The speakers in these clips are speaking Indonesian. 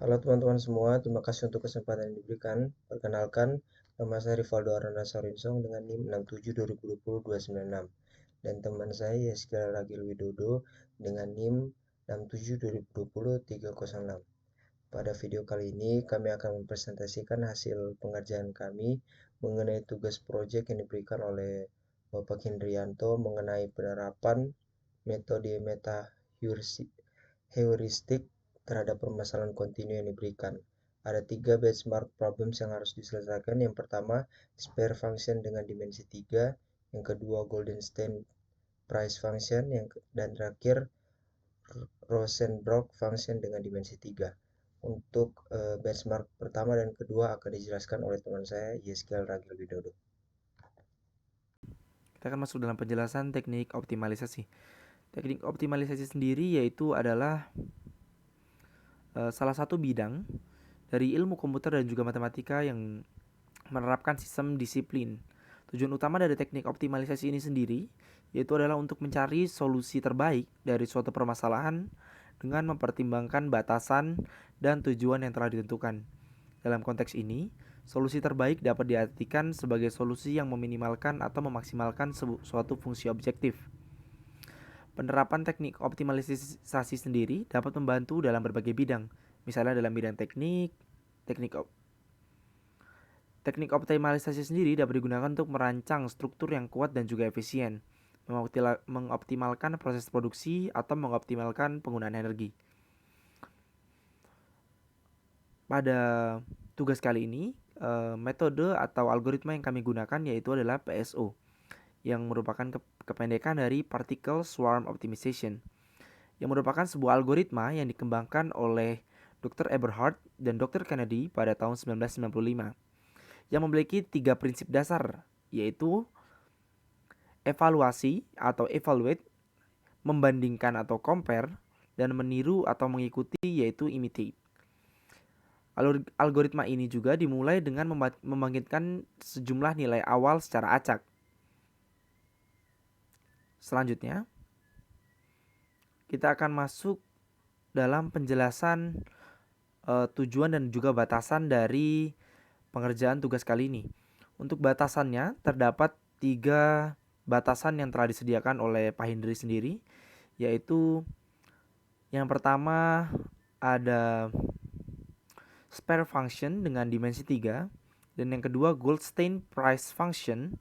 Halo teman-teman semua, terima kasih untuk kesempatan yang diberikan. Perkenalkan, nama saya Rivaldo Arana Sorinsong dengan NIM 67202029 dan teman saya Yeskiel Ragil Widodo dengan NIM 6720203006. Pada video kali ini, kami akan mempresentasikan hasil pengerjaan kami mengenai tugas proyek yang diberikan oleh Bapak Hindrianto mengenai penerapan metode meta heuristik terhadap permasalahan kontinu yang diberikan. Ada 3 benchmark problems yang harus diselesaikan. Yang pertama, spare function dengan dimensi 3, yang kedua Goldenstein price function, dan terakhir Rosenbrock function dengan dimensi 3. Untuk benchmark pertama dan kedua akan dijelaskan oleh teman saya Yeskiel Ragil Widodo. Kita akan masuk dalam penjelasan teknik optimalisasi. Teknik optimalisasi sendiri yaitu adalah salah satu bidang dari ilmu komputer dan juga matematika yang menerapkan sistem disiplin. Tujuan utama dari teknik optimalisasi ini sendiri yaitu adalah untuk mencari solusi terbaik dari suatu permasalahan dengan mempertimbangkan batasan dan tujuan yang telah ditentukan. Dalam konteks ini, solusi terbaik dapat diartikan sebagai solusi yang meminimalkan atau memaksimalkan suatu fungsi objektif. Penerapan teknik optimalisasi sendiri dapat membantu dalam berbagai bidang, misalnya dalam bidang teknik optimalisasi sendiri dapat digunakan untuk merancang struktur yang kuat dan juga efisien, mengoptimalkan proses produksi atau mengoptimalkan penggunaan energi. Pada tugas kali ini, metode atau algoritma yang kami gunakan yaitu adalah PSO, yang merupakan kependekan dari Particle Swarm Optimization, yang merupakan sebuah algoritma yang dikembangkan oleh Dr. Eberhard dan Dr. Kennedy pada tahun 1995, yang memiliki 3 prinsip dasar, yaitu evaluasi atau evaluate, membandingkan atau compare, dan meniru atau mengikuti yaitu imitate. Algoritma ini juga dimulai dengan membangkitkan sejumlah nilai awal secara acak. Selanjutnya, kita akan masuk dalam penjelasan tujuan dan juga batasan dari pengerjaan tugas kali ini. Untuk batasannya, terdapat 3 batasan yang telah disediakan oleh Pak Hindri sendiri, yaitu yang pertama ada spare function dengan dimensi 3, dan yang kedua Goldstein price function,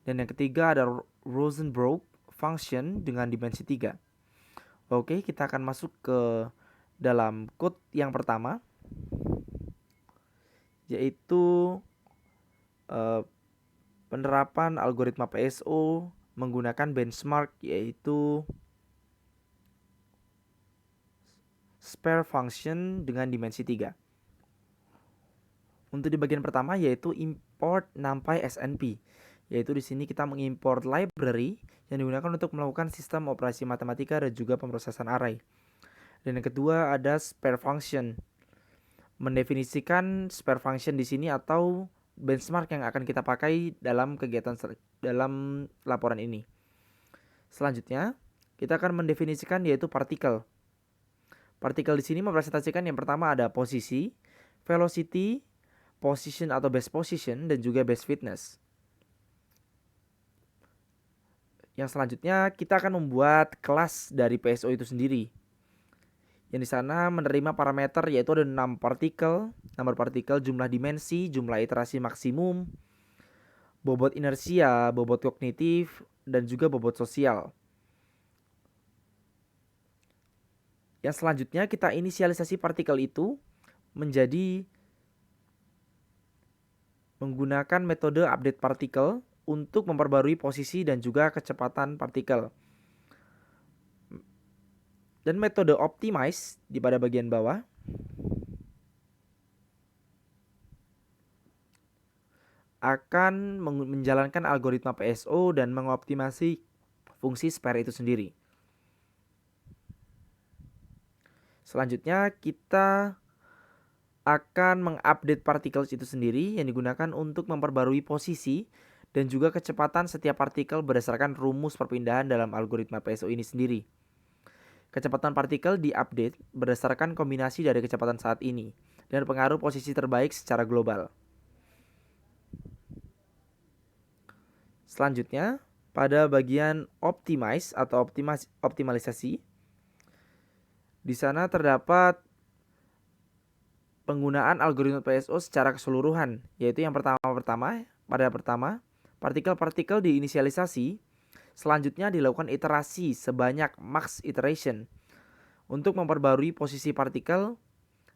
dan yang ketiga ada Rosenbrock function dengan dimensi 3. Oke, kita akan masuk ke dalam code yang pertama, yaitu penerapan algoritma PSO menggunakan benchmark yaitu spare function dengan dimensi 3. Untuk di bagian pertama yaitu import NumPy SNP, yaitu di sini kita mengimport library yang digunakan untuk melakukan sistem operasi matematika dan juga pemrosesan array. Dan yang kedua ada spare function. Mendefinisikan spare function di sini atau benchmark yang akan kita pakai dalam dalam laporan ini. Selanjutnya, kita akan mendefinisikan yaitu partikel. Partikel di sini merepresentasikan yang pertama ada posisi, velocity, position atau base position, dan juga base fitness. Yang selanjutnya kita akan membuat kelas dari PSO itu sendiri. Yang di sana menerima parameter yaitu ada 6 partikel, nomor partikel, jumlah dimensi, jumlah iterasi maksimum, bobot inersia, bobot kognitif, dan juga bobot sosial. Yang selanjutnya kita inisialisasi partikel itu menjadi menggunakan metode update partikel untuk memperbarui posisi dan juga kecepatan partikel. Dan metode optimize di pada bagian bawah akan menjalankan algoritma PSO dan mengoptimasi fungsi spare itu sendiri. Selanjutnya kita akan mengupdate particles itu sendiri yang digunakan untuk memperbarui posisi dan juga kecepatan setiap partikel berdasarkan rumus perpindahan dalam algoritma PSO ini sendiri. Kecepatan partikel diupdate berdasarkan kombinasi dari kecepatan saat ini dan pengaruh posisi terbaik secara global. Selanjutnya, pada bagian optimize atau optimalisasi, di sana terdapat penggunaan algoritma PSO secara keseluruhan, yaitu yang pertama, partikel-partikel diinisialisasi, selanjutnya dilakukan iterasi sebanyak max iteration untuk memperbarui posisi partikel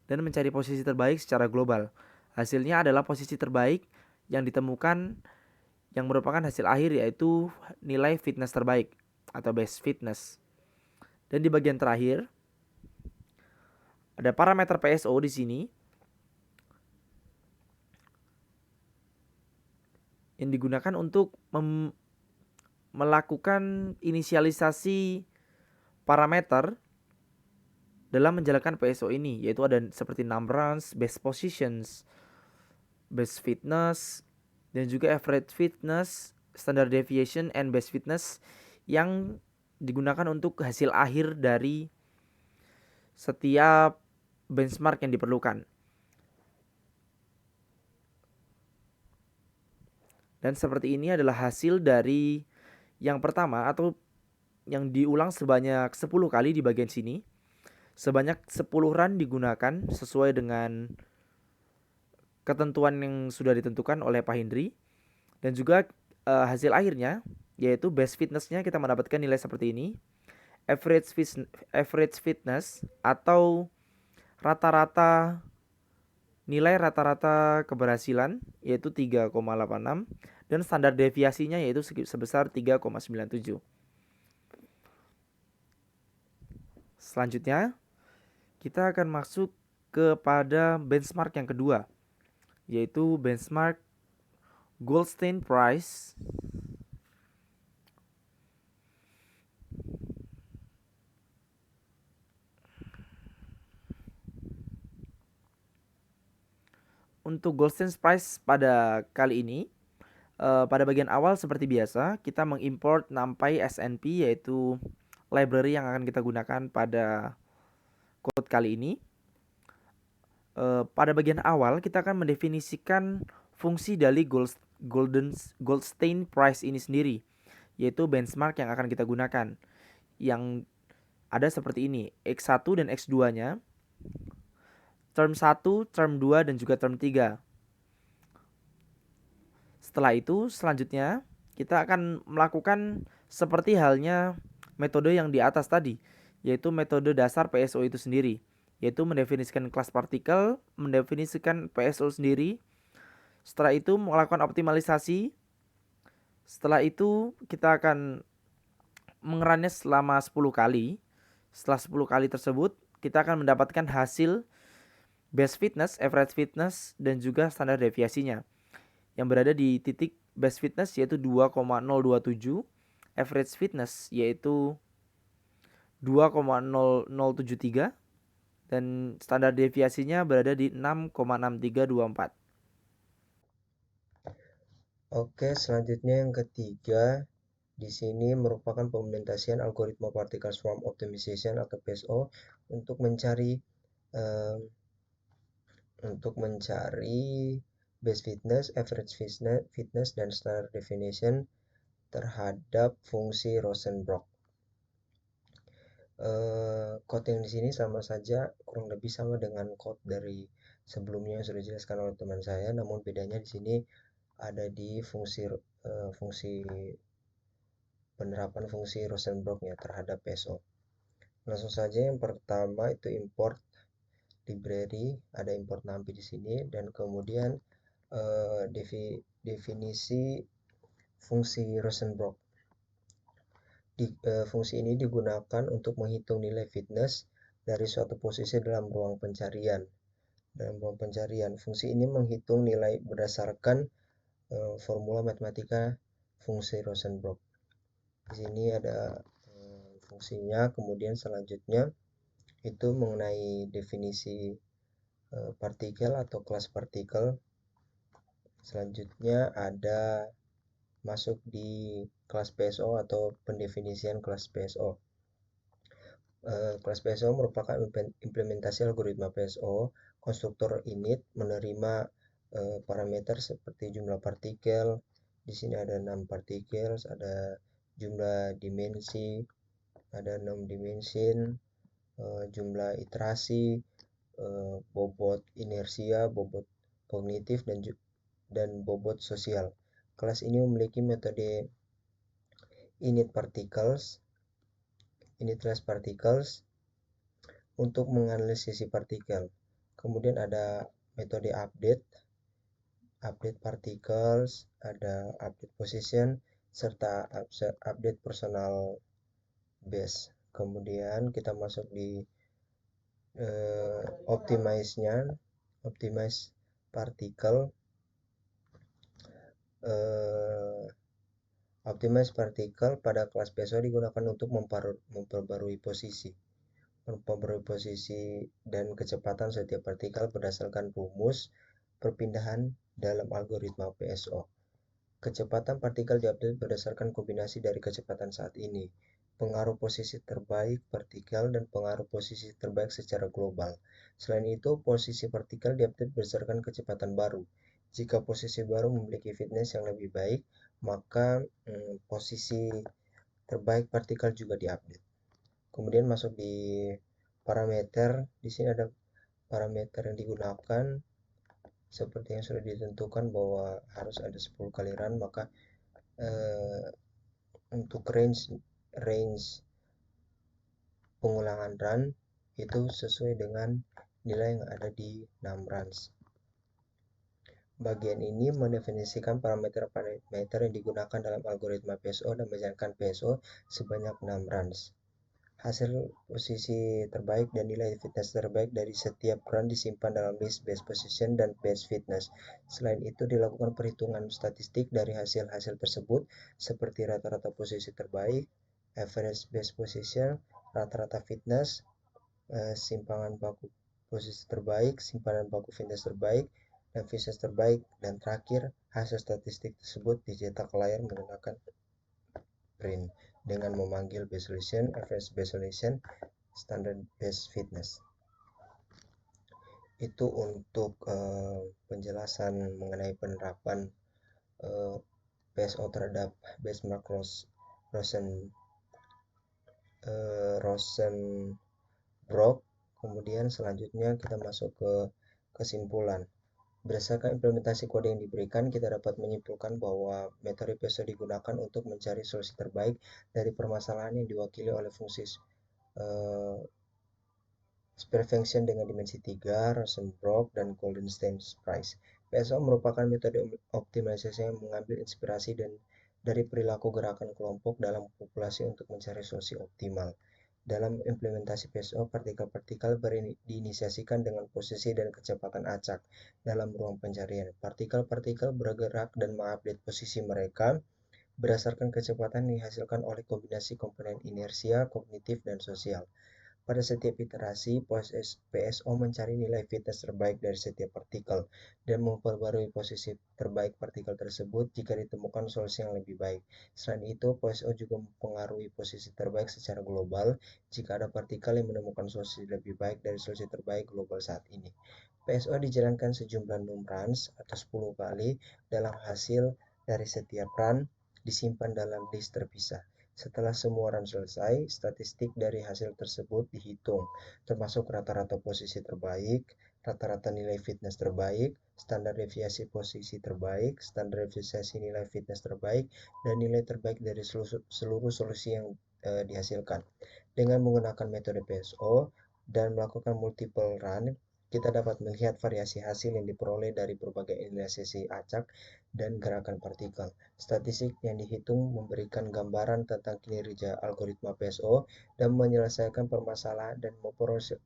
dan mencari posisi terbaik secara global. Hasilnya adalah posisi terbaik yang ditemukan yang merupakan hasil akhir, yaitu nilai fitness terbaik atau best fitness. Dan di bagian terakhir ada parameter PSO di sini yang digunakan untuk melakukan inisialisasi parameter dalam menjalankan PSO ini, yaitu ada seperti number runs, best positions, best fitness, dan juga average fitness, standard deviation, and best fitness yang digunakan untuk hasil akhir dari setiap benchmark yang diperlukan. Dan seperti ini adalah hasil dari yang pertama atau yang diulang sebanyak 10 kali di bagian sini. Sebanyak 10 run digunakan sesuai dengan ketentuan yang sudah ditentukan oleh Pak Hendri. Dan juga hasil akhirnya yaitu best fitnessnya kita mendapatkan nilai seperti ini. Average fitness atau nilai rata-rata keberhasilan yaitu 3,86 dan standar deviasinya yaitu sebesar 3,97. Selanjutnya kita akan masuk kepada benchmark yang kedua, yaitu benchmark Goldstein Price. Untuk Goldstein Price pada kali ini, pada bagian awal seperti biasa kita mengimport NumPy SNP, yaitu library yang akan kita gunakan pada code kali ini. Pada bagian awal kita akan mendefinisikan fungsi dari Goldstein Price ini sendiri, yaitu benchmark yang akan kita gunakan, yang ada seperti ini, X1 dan X2-nya, term 1, term 2, dan juga term 3. Setelah itu, selanjutnya kita akan melakukan seperti halnya metode yang di atas tadi, yaitu metode dasar PSO itu sendiri, yaitu mendefinisikan kelas partikel, mendefinisikan PSO sendiri. Setelah itu melakukan optimalisasi. Setelah itu kita akan mengerunnya selama 10 kali. Setelah 10 kali tersebut, kita akan mendapatkan hasil best fitness, average fitness, dan juga standar deviasinya yang berada di titik best fitness yaitu 2,027, average fitness yaitu 2,0073, dan standar deviasinya berada di 6,6324. Oke, selanjutnya yang ketiga di sini merupakan pengimplementasian algoritma particle swarm optimization atau PSO untuk mencari best fitness, average fitness, dan standard definition terhadap fungsi Rosenbrock. Code yang di sini sama saja, kurang lebih sama dengan code dari sebelumnya yang sudah dijelaskan oleh teman saya, namun bedanya di sini ada di fungsi penerapan fungsi Rosenbrock-nya terhadap PSO. Langsung saja yang pertama itu import library, ada import NumPy di sini, dan kemudian definisi fungsi Rosenbrock. Fungsi ini digunakan untuk menghitung nilai fitness dari suatu posisi dalam ruang pencarian. Fungsi ini menghitung nilai berdasarkan formula matematika fungsi Rosenbrock. Di sini ada fungsinya. Kemudian selanjutnya itu mengenai definisi partikel atau kelas partikel. Selanjutnya ada masuk di kelas PSO atau pendefinisian kelas PSO. Kelas PSO merupakan implementasi algoritma PSO. Konstruktor init menerima parameter seperti jumlah partikel. Di sini ada 6 partikel, ada jumlah dimensi, ada 6 dimensi, jumlah iterasi, bobot inersia, bobot kognitif, dan bobot sosial. Kelas ini memiliki metode init particles, init particles untuk menganalisis partikel. Kemudian ada metode update, update particles, ada update position, serta update personal base. Kemudian kita masuk di optimize-nya, optimize particle. Optimize particle pada kelas PSO digunakan untuk memperbarui posisi dan kecepatan setiap partikel berdasarkan rumus perpindahan dalam algoritma PSO. Kecepatan partikel diupdate berdasarkan kombinasi dari kecepatan saat ini, pengaruh posisi terbaik partikel, dan pengaruh posisi terbaik secara global. Selain itu, posisi partikel diupdate berdasarkan kecepatan baru. Jika posisi baru memiliki fitness yang lebih baik, maka posisi terbaik partikel juga diupdate. Kemudian masuk di parameter. Di sini ada parameter yang digunakan seperti yang sudah ditentukan bahwa harus ada 10 kali run, maka untuk range pengulangan run itu sesuai dengan nilai yang ada di 6 runs. Bagian ini mendefinisikan parameter-parameter yang digunakan dalam algoritma PSO dan menjalankan PSO sebanyak 6 runs. Hasil posisi terbaik dan nilai fitness terbaik dari setiap run disimpan dalam list base position dan base fitness. Selain itu dilakukan perhitungan statistik dari hasil-hasil tersebut seperti rata-rata posisi terbaik, average base position, rata-rata fitness, simpangan baku posisi terbaik, simpanan baku fitness terbaik, dan fitness terbaik, dan terakhir hasil statistik tersebut dicetak ke layar menggunakan print dengan memanggil base solution, average base solution, standard base fitness. Itu untuk penjelasan mengenai penerapan PSO terhadap benchmark Rosenbrock. Kemudian selanjutnya kita masuk ke kesimpulan. Berdasarkan implementasi kode yang diberikan, kita dapat menyimpulkan bahwa metode PSO digunakan untuk mencari solusi terbaik dari permasalahan yang diwakili oleh fungsi sphere function dengan dimensi 3, Rosenbrock, dan Goldenstein Price. PSO merupakan metode optimalisasi yang mengambil inspirasi dari perilaku gerakan kelompok dalam populasi untuk mencari solusi optimal. Dalam implementasi PSO, partikel-partikel diinisiasikan dengan posisi dan kecepatan acak dalam ruang pencarian. Partikel-partikel bergerak dan mengupdate posisi mereka berdasarkan kecepatan yang dihasilkan oleh kombinasi komponen inersia, kognitif, dan sosial. Pada setiap iterasi, PSO mencari nilai fitness terbaik dari setiap partikel dan memperbarui posisi terbaik partikel tersebut jika ditemukan solusi yang lebih baik. Selain itu, PSO juga mempengaruhi posisi terbaik secara global jika ada partikel yang menemukan solusi lebih baik dari solusi terbaik global saat ini. PSO dijalankan sejumlah 6 runs atau 10 kali. Dalam hasil dari setiap run disimpan dalam list terpisah. Setelah semua run selesai, statistik dari hasil tersebut dihitung, termasuk rata-rata posisi terbaik, rata-rata nilai fitness terbaik, standar deviasi posisi terbaik, standar deviasi nilai fitness terbaik, dan nilai terbaik dari seluruh solusi yang dihasilkan. Dengan menggunakan metode PSO dan melakukan multiple run, kita dapat melihat variasi hasil yang diperoleh dari berbagai analisisi acak dan gerakan partikel. Statistik yang dihitung memberikan gambaran tentang kinerja algoritma PSO dan menyelesaikan permasalahan dan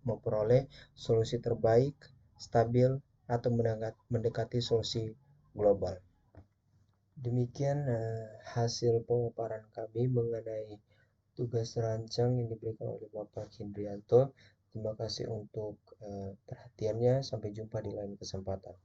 memperoleh solusi terbaik, stabil, atau mendekati solusi global. Demikian hasil pemaparan kami mengenai tugas rancang yang diberikan oleh Bapak Hindrianto. Terima kasih untuk perhatiannya. Sampai jumpa di lain kesempatan.